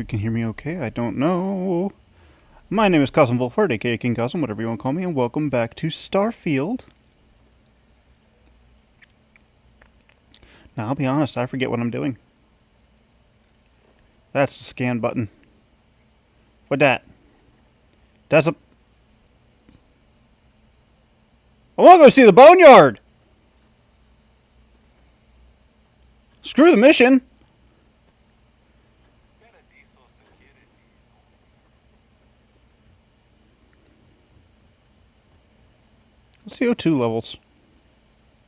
you can hear me okay. I don't know. My name is Kazm Vulfhart, aka King Kazm, whatever you want to call me, and welcome back to Starfield. Now, I'll be honest, I forget what I'm doing. That's the scan button. What that? That's a... I want to go see the boneyard! Screw the mission! CO2 levels.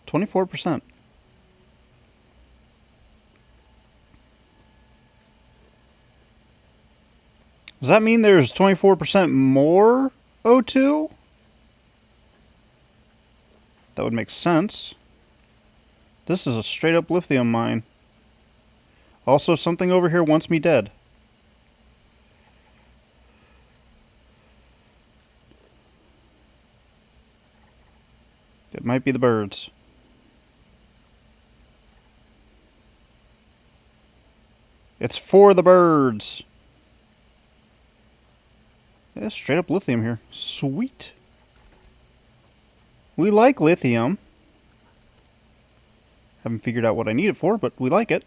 24%. Does that mean there's 24% more O2? That would make sense. This is a straight up lithium mine. Also, something over here wants me dead. It might be the birds. It's for the birds. Yeah, straight up lithium here. Sweet. We like lithium. Haven't figured out what I need it for, but we like it.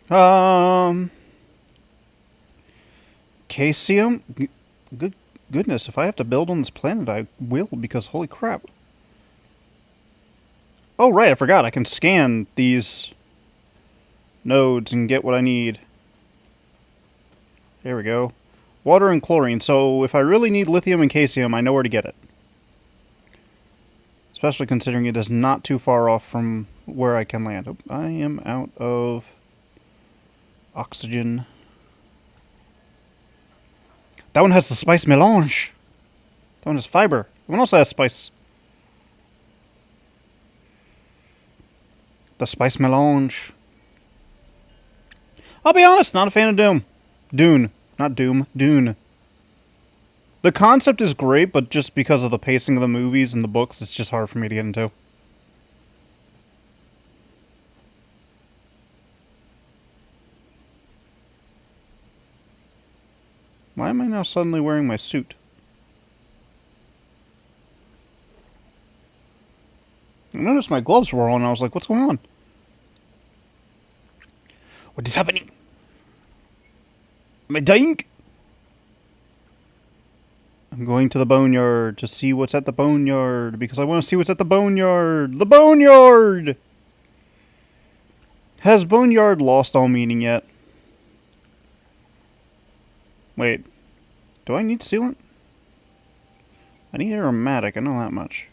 Kazm? Goodness, if I have to build on this planet, I will, because holy crap. Oh, right, I forgot. I can scan these nodes and get what I need. There we go. Water and chlorine. So if I really need lithium and Kazm, I know where to get it. Especially considering it is not too far off from where I can land. Oh, I am out of oxygen. That one has the spice melange. That one has fiber. That one also has spice. The spice melange. I'll be honest, not a fan of Doom. Dune. Not Doom. Dune. The concept is great, but just because of the pacing of the movies and the books, it's just hard for me to get into. Why am I now suddenly wearing my suit? I noticed my gloves were on, and I was like, what's going on? What is happening? Am I dying? I'm going to the boneyard to see what's at the boneyard, because I want to see what's at the boneyard. The boneyard! Has boneyard lost all meaning yet? Wait. Do I need sealant? I need aromatic, I know that much.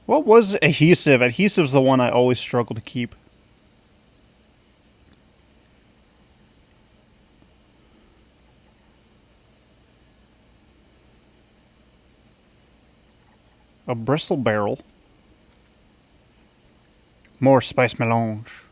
What was adhesive? Adhesive's the one I always struggle to keep. A bristle barrel. More spice melange.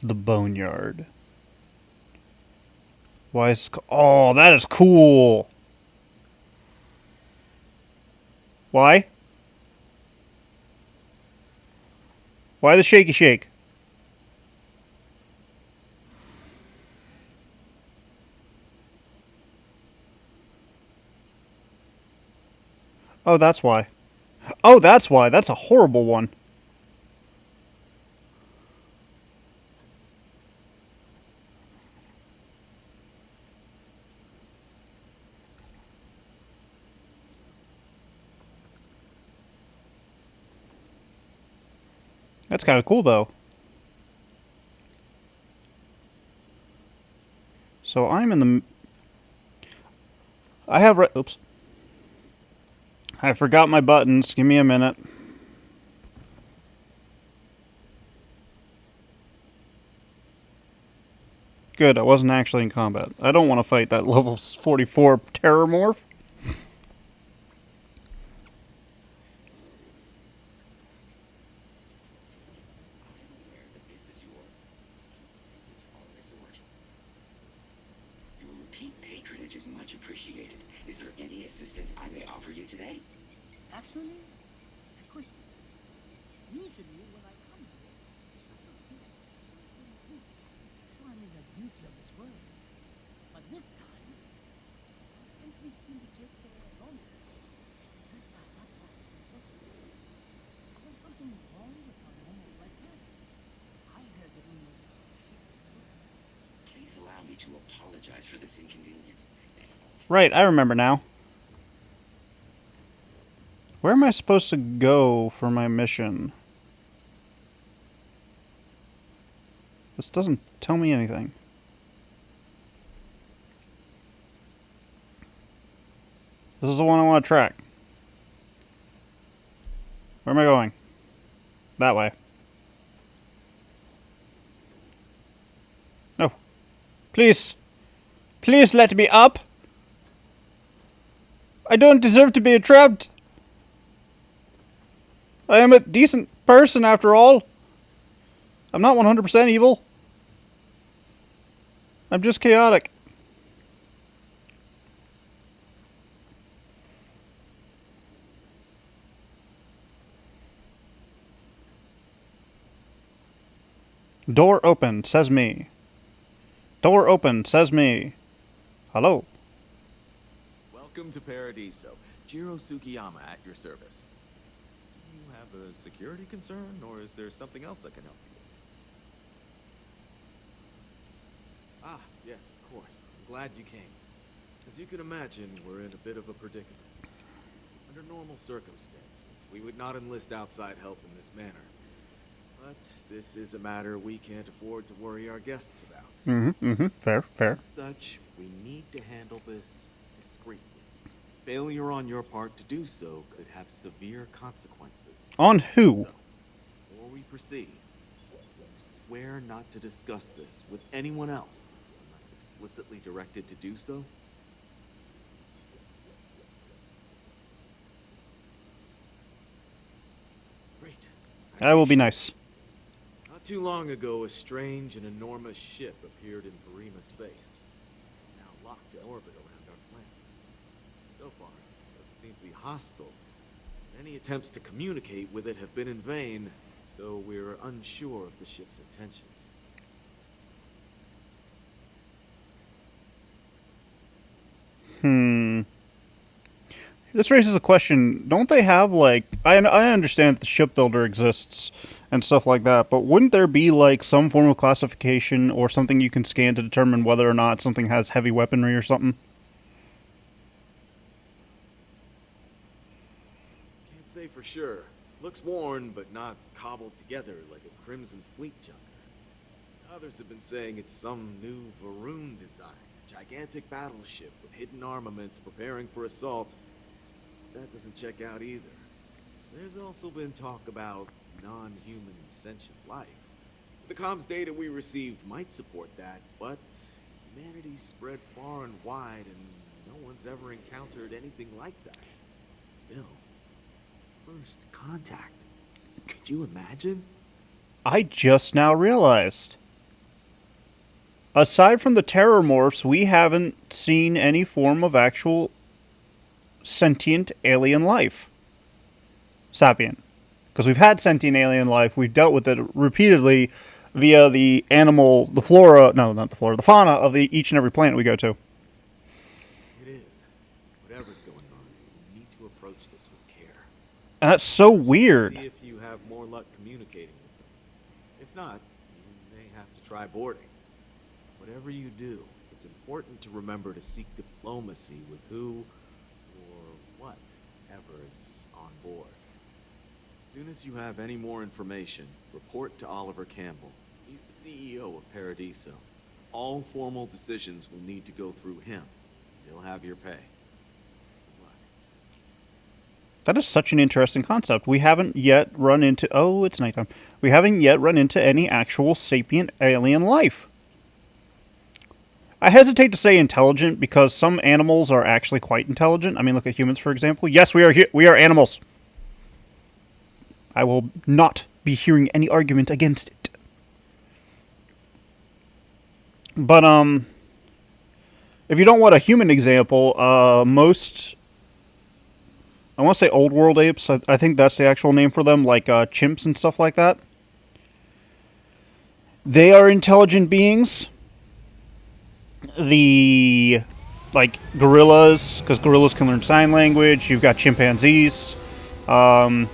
The boneyard. Why is... Oh, that is cool! Why? Why the shaky shake? Oh, that's why. Oh, that's why. That's a horrible one. That's kind of cool, though. So I'm in the... I have... Oops. I forgot my buttons. Give me a minute. Good, I wasn't actually in combat. I don't want to fight that level 44 terror morph. Repeat patronage is much appreciated. Is there any assistance I may offer you today? Actually, a question. Usually when I come here, someone takes something good, shining the beauty of this world. But this time, every syndicate alone. That's not that bad. Is there something wrong with our normal flight path? I heard that we must ship. Please allow me to apologize for this inconvenience. Right, I remember now. Where am I supposed to go for my mission? This doesn't tell me anything. This is the one I want to track. Where am I going? That way. No. Please. Please let me up. I don't deserve to be trapped. I am a decent person after all. I'm not 100% evil. I'm just chaotic. Door open, says me. Door open, says me. Hello. Welcome to Paradiso. Jiro Sukiyama at your service. Do you have a security concern, or is there something else I can help you with? Ah, yes, of course. I'm glad you came. As you can imagine, we're in a bit of a predicament. Under normal circumstances, we would not enlist outside help in this manner. But this is a matter we can't afford to worry our guests about. Fair. As such, we need to handle this discreetly. Failure on your part to do so could have severe consequences. On who? So, before we proceed, swear not to discuss this with anyone else unless explicitly directed to do so. Great. That will be nice. Not too long ago, a strange and enormous ship appeared in Parima space. It's now locked in orbit around our planet. So far, it doesn't seem to be hostile. Any attempts to communicate with it have been in vain, so we're unsure of the ship's intentions. This raises a question. Don't they have, like... I understand that the shipbuilder exists and stuff like that, but wouldn't there be, like, some form of classification or something you can scan to determine whether or not something has heavy weaponry or something? Can't say for sure. Looks worn, but not cobbled together like a Crimson Fleet junker. Others have been saying it's some new Varun design, a gigantic battleship with hidden armaments preparing for assault. That doesn't check out either. There's also been talk about non-human sentient life. The comms data we received might support that, but humanity's spread far and wide, and no one's ever encountered anything like that. Still, first contact. Could you imagine? I just now realized. Aside from the terror morphs, we haven't seen any form of actual sentient alien life. Sapient. Because we've had sentient alien life, we've dealt with it repeatedly via the animal, the flora, no, not the flora, the fauna of each and every planet we go to. It is. Whatever's going on, we need to approach this with care. And that's so weird. See if you have more luck communicating with them. If not, you may have to try boarding. Whatever you do, it's important to remember to seek diplomacy with who or whatever's on board. As soon as you have any more information, report to Oliver Campbell. He's the CEO of Paradiso. All formal decisions will need to go through him. He'll have your pay. Good luck. That is such an interesting concept. We haven't yet run into... Oh, it's nighttime. We haven't yet run into any actual sapient alien life. I hesitate to say intelligent because some animals are actually quite intelligent. I mean, look at humans, for example. Yes, we are animals. I will not be hearing any argument against it. But, If you don't want a human example, most, I want to say old world apes, I think that's the actual name for them, like chimps and stuff like that. They are intelligent beings. The, like, gorillas, because gorillas can learn sign language. You've got chimpanzees. Other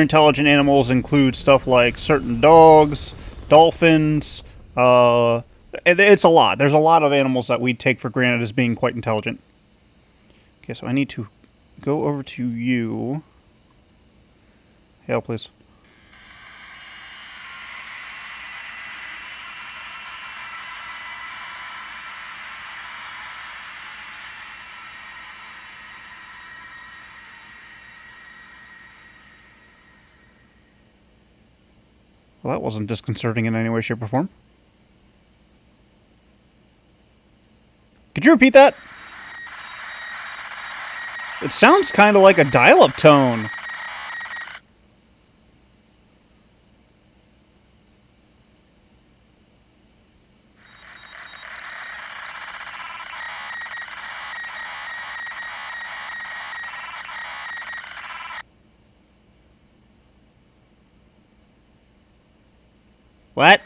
intelligent animals include stuff like certain dogs, dolphins. It's a lot. There's a lot of animals that we take for granted as being quite intelligent. Okay, so I need to go over to you. Hail, please. Well, that wasn't disconcerting in any way, shape, or form. Could you repeat that? It sounds kind of like a dial-up tone. What?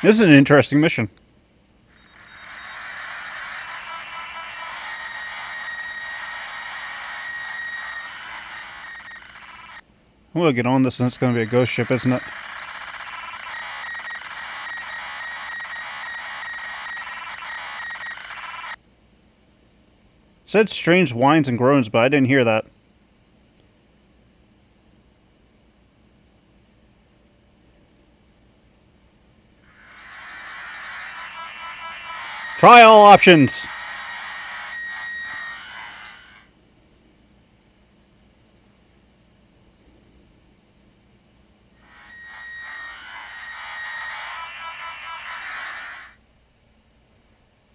This is an interesting mission. We'll get on this and it's going to be a ghost ship, isn't it? Said strange whines and groans, but I didn't hear that. Try all options.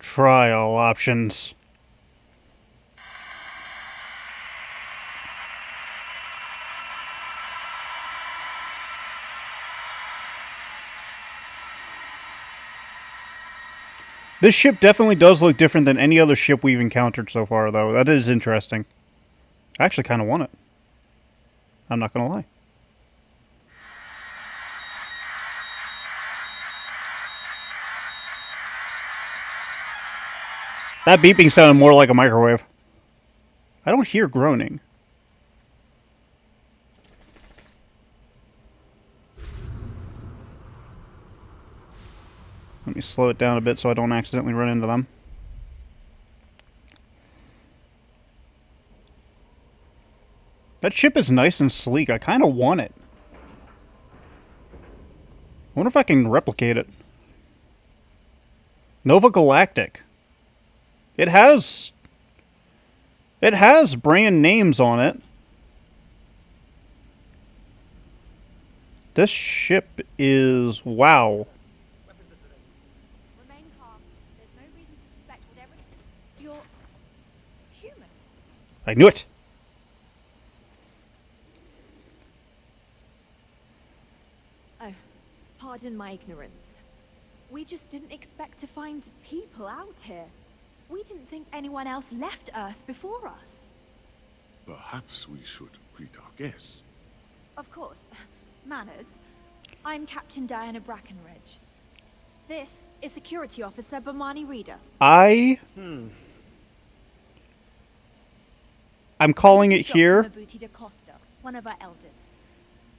Try all options. This ship definitely does look different than any other ship we've encountered so far, though. That is interesting. I actually kind of want it. I'm not going to lie. That beeping sounded more like a microwave. I don't hear groaning. Let me slow it down a bit so I don't accidentally run into them. That ship is nice and sleek. I kind of want it. I wonder if I can replicate it. Nova Galactic. It has brand names on it. This ship is wow. Weapons at the ready. Remain calm. There's no reason to suspect whatever. You're human. I knew it. Oh, pardon my ignorance. We just didn't expect to find people out here. We didn't think anyone else left Earth before us. Perhaps we should greet our guests. Of course. Manners. I'm Captain Diana Brackenridge. This is Security Officer Bomani Reader. I'm calling This it is here. Dr. Mabuti da Costa, one of our elders.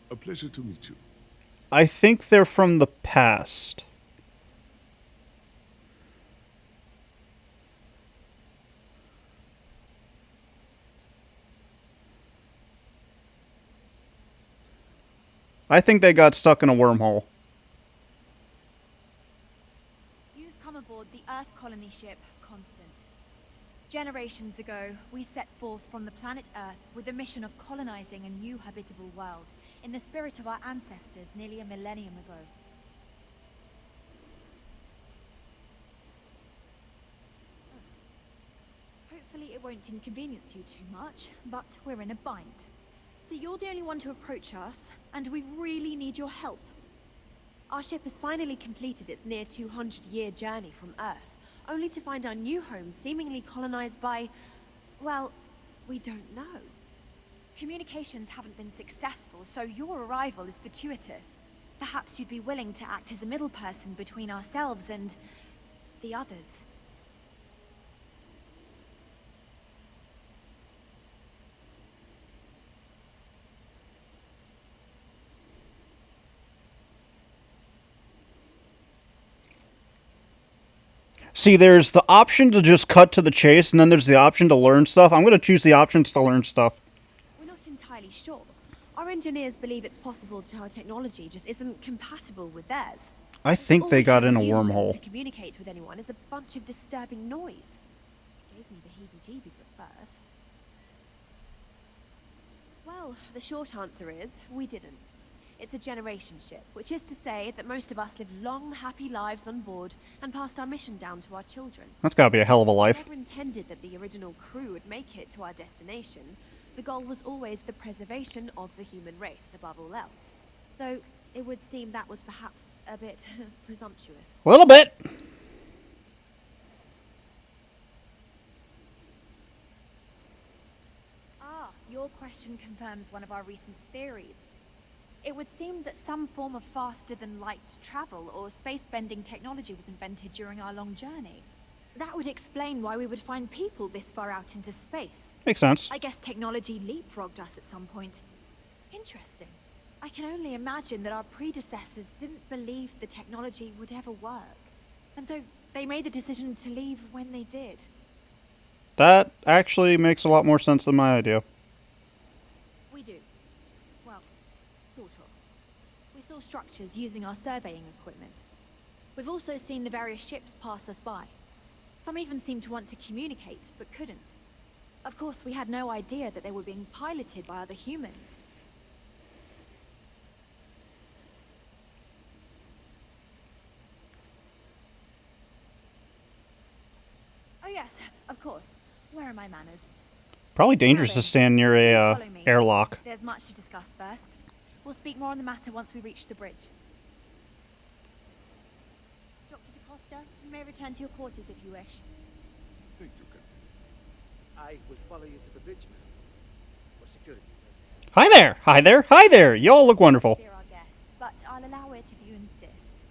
A pleasure to meet you. I think they're from the past. I think they got stuck in a wormhole. You've come aboard the Earth colony ship Constant. Generations ago, we set forth from the planet Earth with the mission of colonizing a new habitable world in the spirit of our ancestors nearly a millennium ago. Hopefully it won't inconvenience you too much, but we're in a bind. So you're the only one to approach us, and we really need your help. Our ship has finally completed its near 200-year journey from Earth, only to find our new home seemingly colonized by, well, we don't know. Communications haven't been successful, so your arrival is fortuitous. Perhaps you'd be willing to act as a middle person between ourselves and the others. See, there's the option to just cut to the chase, and then there's the option to learn stuff. I'm going to choose the options to learn stuff. We're not entirely sure. Our engineers believe it's possible our technology just isn't compatible with theirs. I think All they we got can in a use on them wormhole. to communicate with anyone is a bunch of disturbing noise. It gave me the heebie-jeebies at first. Well, the short answer is we didn't. It's a generation ship, which is to say that most of us live long, happy lives on board and passed our mission down to our children. That's got to be a hell of a We life. never intended that the original crew would make it to our destination. The goal was always the preservation of the human race above all else. Though it would seem that was perhaps a bit presumptuous. A little bit. Ah, your question confirms one of our recent theories. It would seem that some form of faster-than-light travel or space-bending technology was invented during our long journey. That would explain why we would find people this far out into space. Makes sense. I guess technology leapfrogged us at some point. Interesting. I can only imagine that our predecessors didn't believe the technology would ever work. And so they made the decision to leave when they did. That actually makes a lot more sense than my idea. We do. Well, sort of. We saw structures using our surveying equipment. We've also seen the various ships pass us by. Some even seemed to want to communicate, but couldn't. Of course, we had no idea that they were being piloted by other humans. Oh yes, of course. Where are my manners? Probably dangerous to stand near a Follow me. airlock. There's much to discuss first. We'll speak more on the matter once we reach the bridge. Dr. DeCosta, you may return to your quarters if you wish. Thank you, Captain. I will follow you to the bridge, ma'am. For security purposes. Hi there! Hi there! Hi there! Y'all look wonderful. Fear our guest, but I'll allow it if you insist.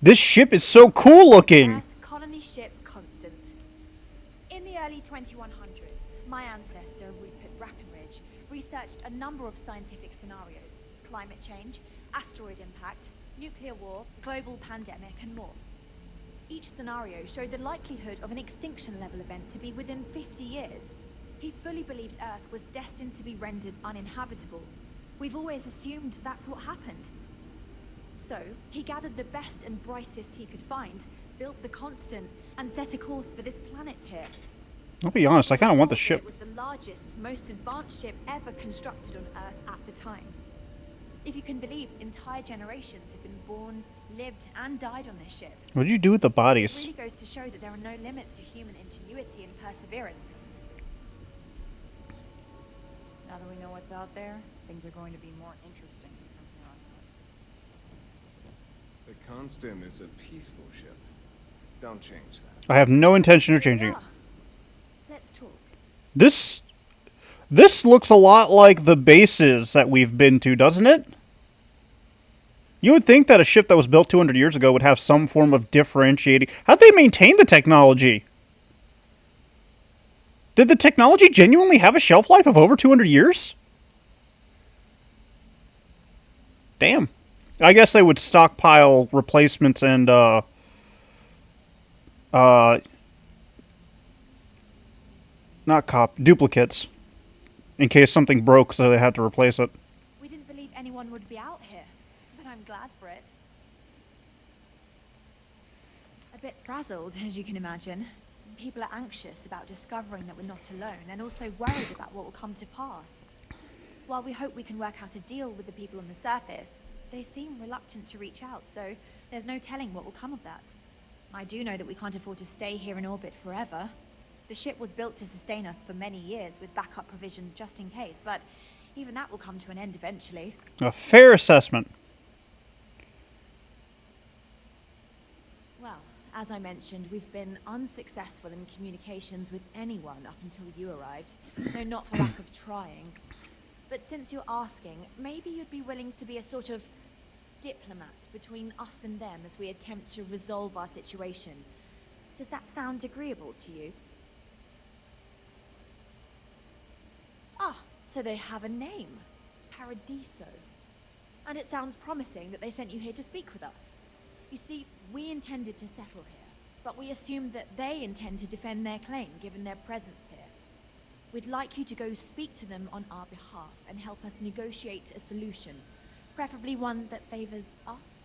This ship is so cool looking! Earth colony ship Constant. In the early 2100s, my ancestor, Rupert Brackenridge, researched a number of scientific scenarios: climate change, asteroid impact, nuclear war, global pandemic, and more. Each scenario showed the likelihood of an extinction-level event to be within 50 years. He fully believed Earth was destined to be rendered uninhabitable. We've always assumed that's what happened. So, he gathered the best and brightest he could find, built the Constant, and set a course for this planet here. I'll be honest, I kind of want the It ship. was the largest, most advanced ship ever constructed on Earth at the time. If you can believe, entire generations have been born, lived, and died on this ship. What did you do with the It bodies? really goes to show that there are no limits to human ingenuity and perseverance. Now that we know what's out there, things are going to be more interesting from here on out. The Constant is a peaceful ship. Don't change that. I have no intention of changing it. Yeah. Let's talk. This looks a lot like the bases that we've been to, doesn't it? You would think that a ship that was built 200 years ago would have some form of differentiating. How'd they maintain the technology? Did the technology genuinely have a shelf life of over 200 years? Damn. I guess they would stockpile replacements and, duplicates. In case something broke, so they had to replace it. We didn't believe anyone would be out here, but I'm glad for it. A bit frazzled, as you can imagine. People are anxious about discovering that we're not alone, and also worried about what will come to pass. While we hope we can work out a deal with the people on the surface, they seem reluctant to reach out, so there's no telling what will come of that. I do know that we can't afford to stay here in orbit forever. The ship was built to sustain us for many years with backup provisions just in case, but even that will come to an end eventually. A fair assessment. Well, as I mentioned, we've been unsuccessful in communications with anyone up until you arrived. No, not for lack of trying. But since you're asking, maybe you'd be willing to be a sort of diplomat between us and them as we attempt to resolve our situation. Does that sound agreeable to you? Ah, so they have a name. Paradiso. And it sounds promising that they sent you here to speak with us. You see, we intended to settle here, but we assumed that they intend to defend their claim given their presence here. We'd like you to go speak to them on our behalf and help us negotiate a solution, preferably one that favors us.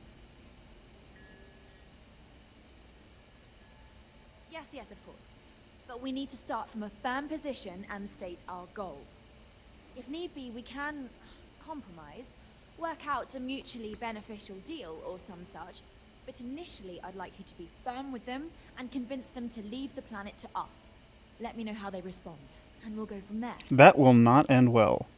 Yes, of course. But we need to start from a firm position and state our goal. If need be, we can compromise, work out a mutually beneficial deal or some such, but initially I'd like you to be firm with them and convince them to leave the planet to us. Let me know how they respond, and we'll go from there. That will not end well.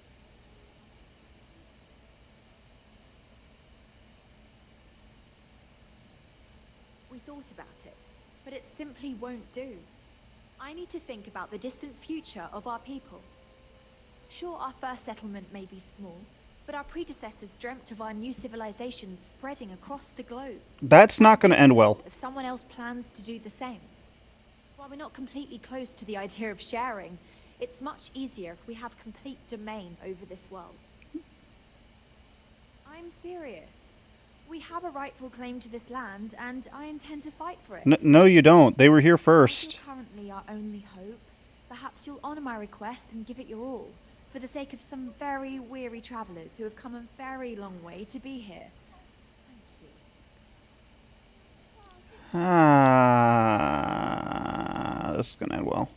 We thought about it, but it simply won't do. I need to think about the distant future of our people. Sure, our first settlement may be small, but our predecessors dreamt of our new civilization spreading across the globe. That's not going to end well. If someone else plans to do the same. While we're not completely close to the idea of sharing, it's much easier if we have complete domain over this world. I'm serious. We have a rightful claim to this land, and I intend to fight for it. No, you don't. They were here As first. you're currently our only hope, perhaps you'll honor my request and give it your all, for the sake of some very weary travelers who have come a very long way to be here. Thank you. This is going to end well.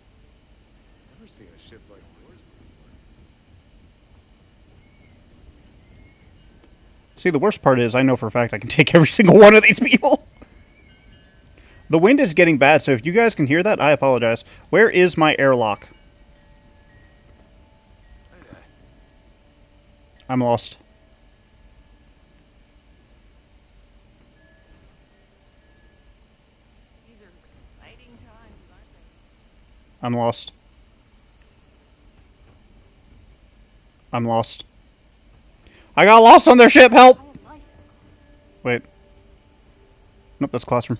Never seen a ship like yours before. See, the worst part is I know for a fact I can take every single one of these people. The wind is getting bad, so if you guys can hear that, I apologize. Where is my airlock? I'm lost. These are exciting times, aren't they? I'm lost. I'm lost. I got lost on their ship, help! Wait. Nope, that's classroom.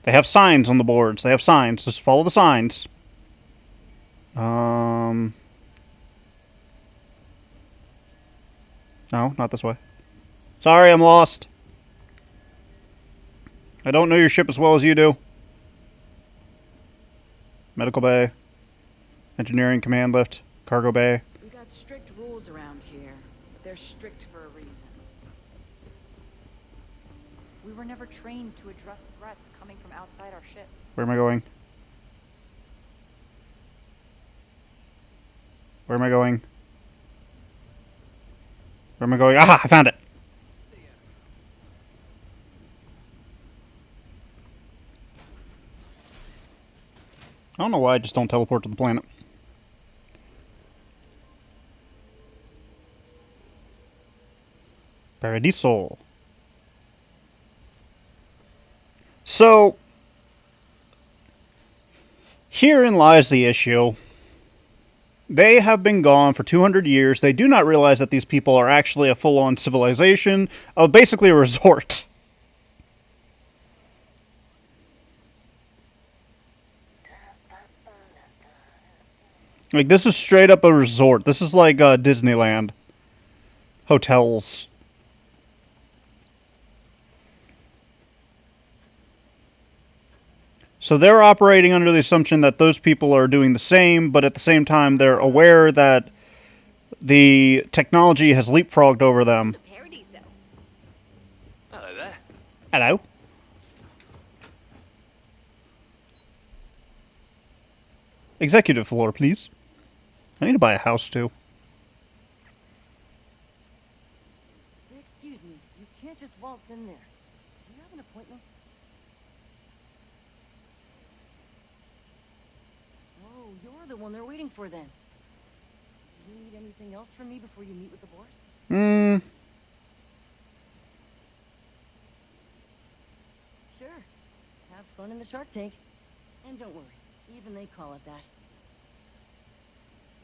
They have signs on the boards. They have signs. Just follow the signs. No, not this way. Sorry, I'm lost. I don't know your ship as well as you do. Medical bay. Engineering command lift. Cargo bay. We got strict rules around here, but they're strict for a reason. We were never trained to address threats coming from outside our ship. Where am I going? Where am I going? Where am I going? Aha! I found it! I don't know why I just don't teleport to the planet. Paradiso. So, herein lies the issue. They have been gone for 200 years. They do not realize that these people are actually a full-on civilization of basically a resort. Like, this is straight up a resort. This is like Disneyland. Hotels. So they're operating under the assumption that those people are doing the same, but at the same time they're aware that the technology has leapfrogged over them. Paradiso. Hello there. Hello? Executive floor, please. I need to buy a house, too. Excuse me, you can't just waltz in there. Do you have an appointment? You're the one they're waiting for then. Do you need anything else from me before you meet with the board? Sure. Have fun in the shark tank. And don't worry, even they call it that.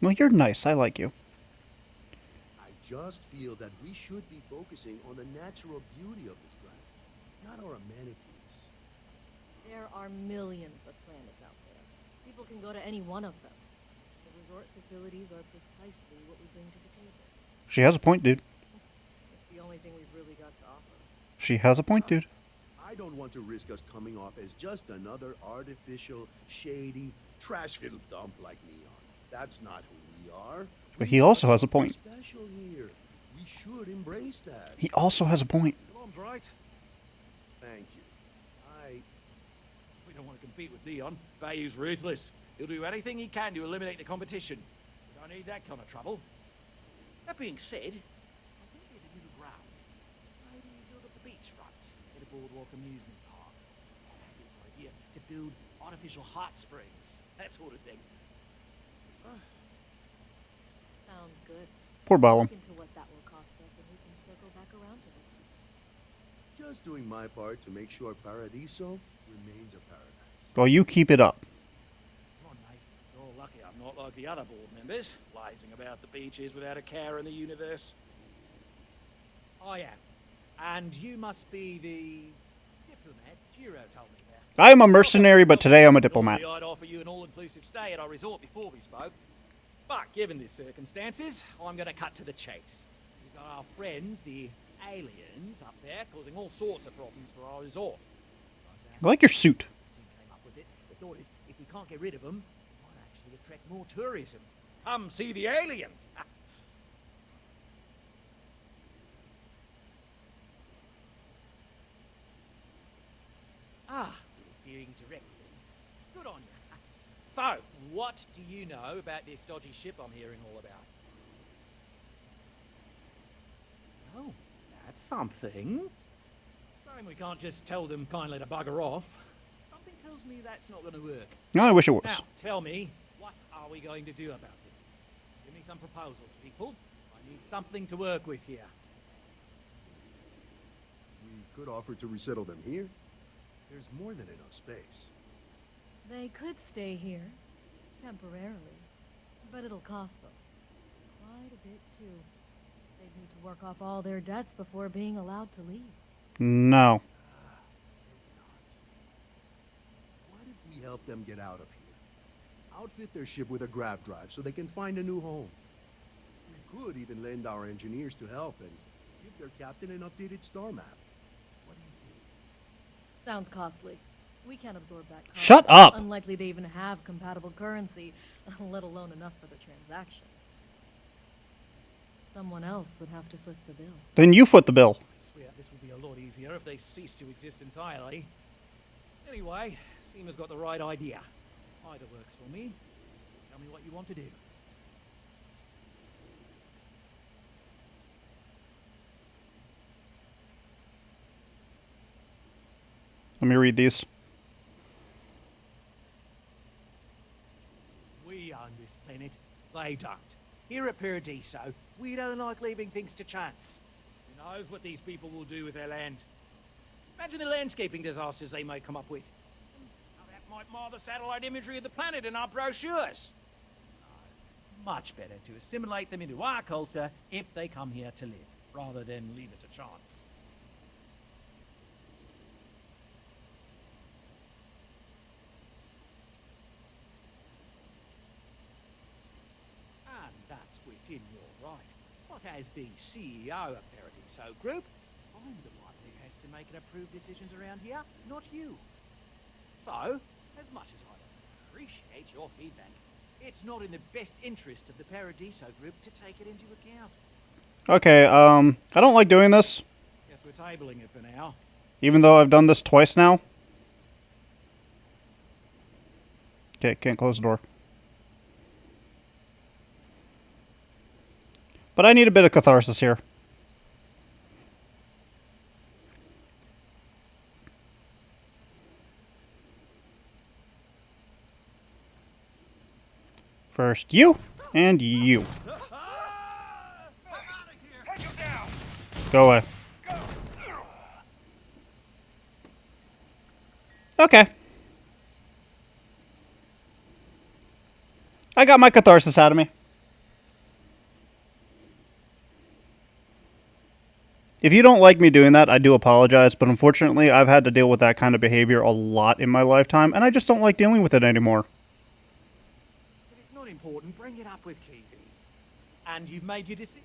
Well, you're nice. I like you. I just feel that we should be focusing on the natural beauty of this planet, not our amenities. There are millions of planets out there. People can go to any one of them. The resort facilities are precisely what we bring to the table. She has a point, dude. It's the only thing we've really got to offer. She has a point, dude. I don't want to risk us coming off as just another artificial, shady, trash-filled dump like Neon. That's not who we are. But he also has a point. Special here. We should embrace that. He also has a point. Mom's right. Thank you. We don't want to compete with Neon. Bayou's ruthless. He'll do anything he can to eliminate the competition. We don't need that kind of trouble. That being said, I think there's a middle ground. Maybe build up the beachfronts, get a boardwalk amusement park. I had this idea to build artificial hot springs, that sort of thing. Sounds good. Poor Balam. Look into what that will cost us, and we can circle back around to this. Just doing my part to make sure Paradiso remains a paradise. Well, you keep it up. Come on, mate. You're all lucky I'm not like the other board members, lazing about the beaches without a care in the universe. I am. And you must be the diplomat Jiro told me about. I am a mercenary, but today I'm a diplomat. Normally I'd offer you an all-inclusive stay at our resort before we spoke. But given the circumstances, I'm going to cut to the chase. We've got our friends, the aliens, up there, causing all sorts of problems for our resort. I like your suit. The team came up with it. The thought is, if we can't get rid of them, it might actually attract more tourism. Come see the aliens! Viewing directly. Good on you. So, what do you know about this dodgy ship I'm hearing all about? Oh, that's something. Shame we can't just tell them kindly to bugger off. Something tells me that's not going to work. No, I wish it was. Now, tell me, what are we going to do about it? Give me some proposals, people. I need something to work with here. We could offer to resettle them here. There's more than enough space. They could stay here, temporarily, but it'll cost them quite a bit, too. They'd need to work off all their debts before being allowed to leave. No. What if we help them get out of here? Outfit their ship with a grav drive so they can find a new home. We could even lend our engineers to help and give their captain an updated star map. What do you think? Sounds costly. We can't absorb that cost. Shut up! Unlikely they even have compatible currency, let alone enough for the transaction. Someone else would have to foot the bill. Then you foot the bill. I swear this would be a lot easier if they ceased to exist entirely. Anyway, Seema's got the right idea. Either works for me. Tell me what you want to do. Let me read these. We own this planet. They don't. Here at Paradiso, we don't like leaving things to chance. Who knows what these people will do with their land? Imagine the landscaping disasters they may come up with. How that might mar the satellite imagery of the planet in our brochures. Much better to assimilate them into our culture if they come here to live, rather than leave it to chance. And that's within your right. But as the CEO of Paradiso Group, I'm the one who has to make and approve decisions around here, not you. So, as much as I appreciate your feedback, it's not in the best interest of the Paradiso Group to take it into account. Okay, I don't like doing this. Guess we're tabling it for now. Even though I've done this twice now. Okay, can't close the door. But I need a bit of catharsis here. First you, and you. Go away. Okay. I got my catharsis out of me. If you don't like me doing that, I do apologize, but unfortunately, I've had to deal with that kind of behavior a lot in my lifetime, and I just don't like dealing with it anymore. If it's not important, bring it up with Kiwi. And you've made your decision.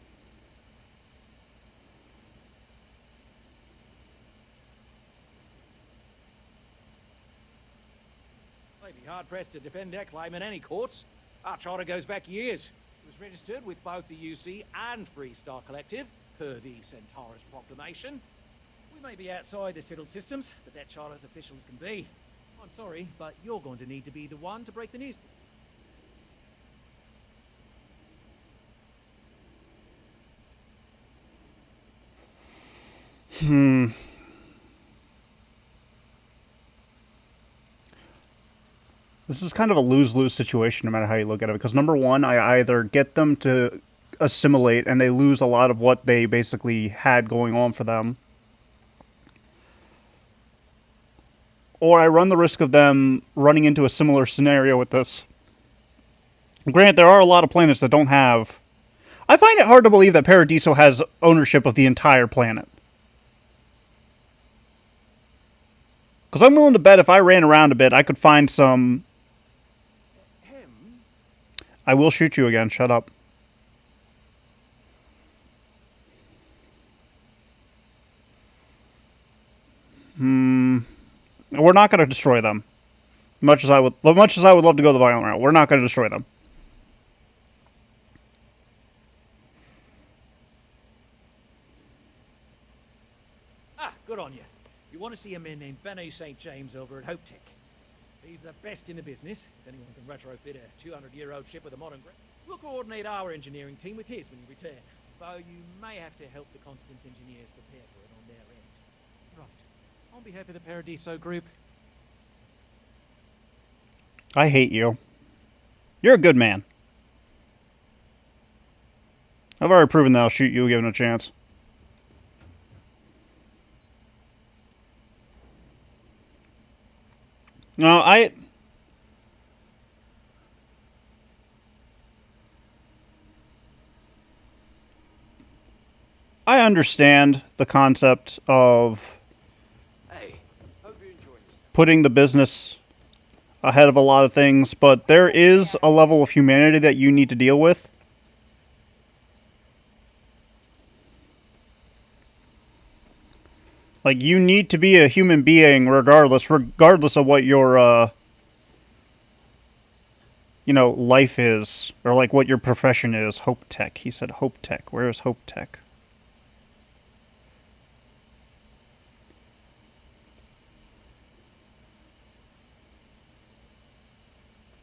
They'd be hard-pressed to defend their claim in any courts. Our charter goes back years. It was registered with both the UC and Freestar Collective, per the Centaurus Proclamation. We may be outside the settled systems, but that charter as official as can be. I'm sorry, but you're going to need to be the one to break the news to This is kind of a lose-lose situation no matter how you look at it, because number one, I either get them to assimilate and they lose a lot of what they basically had going on for them, or I run the risk of them running into a similar scenario with this. Granted, there are a lot of planets that don't have... I find it hard to believe that Paradiso has ownership of the entire planet. Because I'm willing to bet if I ran around a bit, I could find some... I will shoot you again, shut up. We're not going to destroy them. Much as I would love to go the violent route, we're not going to destroy them. Ah, good on you. You want to see a man named Benno St. James over at Hope Tech. He's the best in the business. If anyone can retrofit a 200-year-old ship with a modern... We'll coordinate our engineering team with his when you return. Though you may have to help the Constance engineers prepare for it on their end. Right. On behalf of the Paradiso group... I hate you. You're a good man. I've already proven that I'll shoot you given a chance. No, I understand the concept of putting the business ahead of a lot of things, but there is a level of humanity that you need to deal with. Like, you need to be a human being regardless of what your, life is. Or, like, what your profession is. Hope Tech. He said Hope Tech. Where is Hope Tech?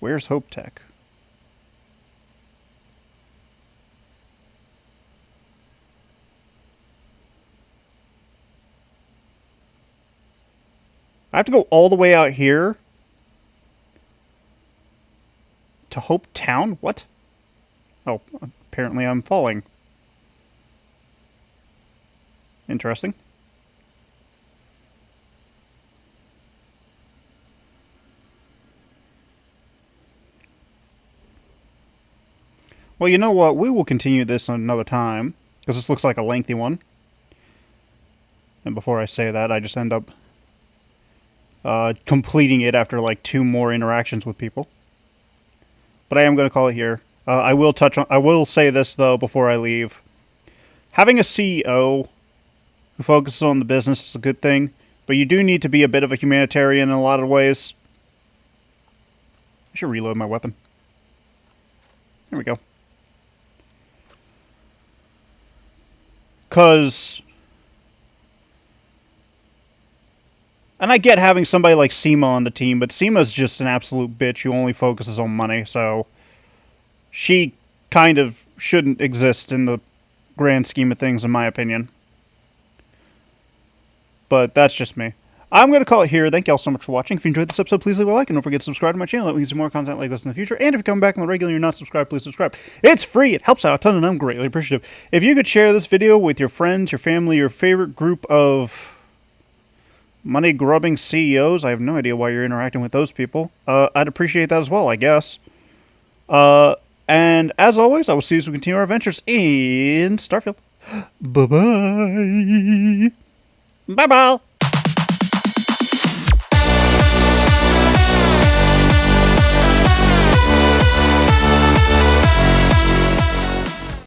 Where's Hope Tech? I have to go all the way out here to Hope Town? What? Oh, apparently I'm falling. Interesting. Well, you know what? We will continue this another time, because this looks like a lengthy one. And before I say that, I just end up completing it after like 2 more interactions with people. But I am going to call it here. I will say this though before I leave. Having a CEO who focuses on the business is a good thing, but you do need to be a bit of a humanitarian in a lot of ways. I should reload my weapon. There we go. And I get having somebody like Seema on the team, but Seema's just an absolute bitch who only focuses on money, so she kind of shouldn't exist in the grand scheme of things, in my opinion. But that's just me. I'm going to call it here. Thank y'all so much for watching. If you enjoyed this episode, please leave a like and don't forget to subscribe to my channel. That means more content like this in the future. And if you're coming back on the regular and you're not subscribed, please subscribe. It's free. It helps out a ton and I'm greatly appreciative. If you could share this video with your friends, your family, your favorite group of money-grubbing CEOs, I have no idea why you're interacting with those people. I'd appreciate that as well, I guess. And as always, I will see you as we continue our adventures in Starfield. Bye-bye. Bye-bye.